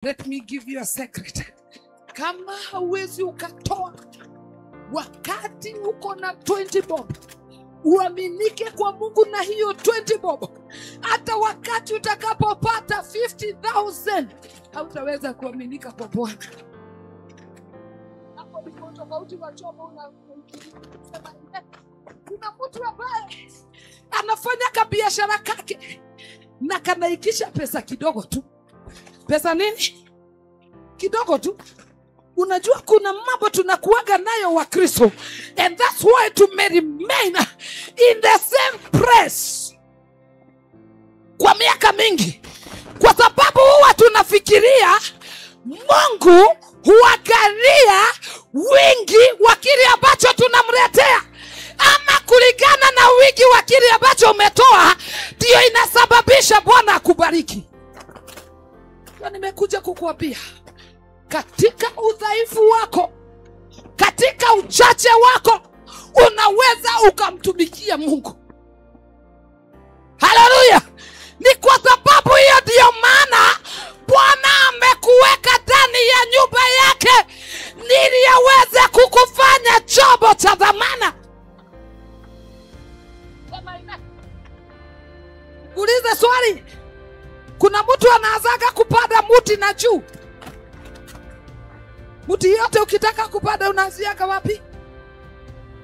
Let me give you a secret. Kama hauwezi ukatoa wakati uko na 20 bob, uaminike kwa Mungu na hiyo 20 bob. Hata wakati utakapopata 50,000, hautaweza kuaminika kwa Bwana. Hapo ndipo tofauti wa chombo unasema. Kuna mtu ambaye anafanya kabiashara kake na kanaikisha pesa kidogo tu. Pesa nini? Kidogo tu. Unajua kuna mambo tunakuaga nayo wa Kristo, and that's why to remain in the same place kwa miaka mingi, kwa sababu huwa tunafikiria Mungu huangalia wingi wa kile ambacho tunamletea, ama kulingana na wingi wa kile ambacho umetoa ndio inasababisha Bwana akubariki. Nimekuja kukuambia, katika udhaifu wako, katika uchache wako, unaweza ukamtumikia Mungu. Haleluya! Ni kwa sababu hiyo ndio maana Bwana amekuweka ndani ya nyumba yake ili aweze kukufanya chombo cha dhamana. Ulize swali. Kuna mtu anaanzaga kupanda muti na juu. Muti yote ukitaka kupanda unaanziaga wapi?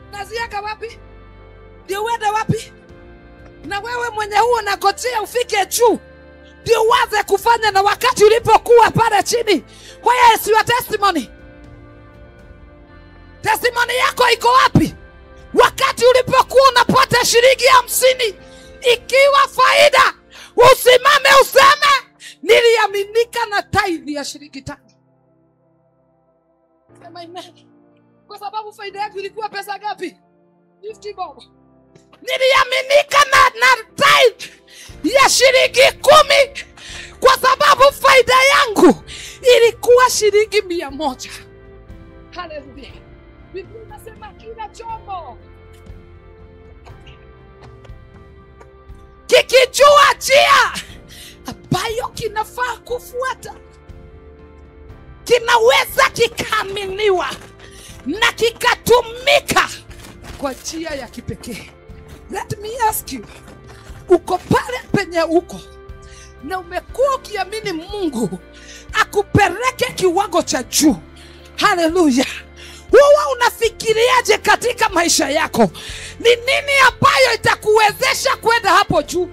Unaanziaga wapi? Ndio uende wapi? Na wewe mwenye huo unangojea ufike juu ndio uanze kufanya, na wakati ulipokuwa pale chini. Where is your testimony? Testimony yako iko wapi? Wakati ulipokuwa unapata shilingi 50 ikiwa faida, usimame useme niliaminika na tithe ya shilingi 5. Sema amen. Kwa sababu faida yako ilikuwa pesa ngapi? 50 bob. Niliaminika na tithe ya shilingi 10 kwa sababu faida yangu ilikuwa shilingi 100. Haleluya. Biblia inasema kila chombo kikijua njia ambayo kinafaa kufuata, kinaweza kikaaminiwa na kikatumika kwa njia ya kipekee. Let me ask you, uko pale penye uko na umekuwa ukiamini Mungu akupeleke kiwango cha juu. Haleluya. Wewe unafikiriaje katika maisha yako? Ni nini ambayo itakuwezesha kwenda hapo juu?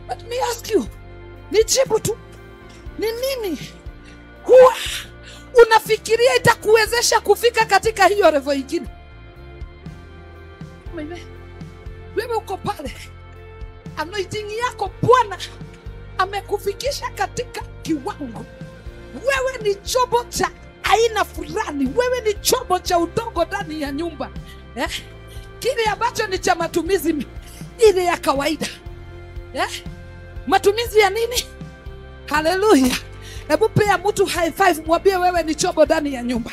Let me ask you. Nijibu tu. Ni nini huwa unafikiria itakuwezesha kufika katika hiyo level nyingine? Wewe uko pale, anointing yako Bwana amekufikisha katika kiwango. Wewe ni chombo cha aina fulani, wewe ni chombo cha udongo ndani ya nyumba. Kile ambacho ni cha matumizi ile ya kawaida. Matumizi ya nini? Haleluya. Hebu pea mtu high five, mwambie wewe ni chombo ndani ya nyumba.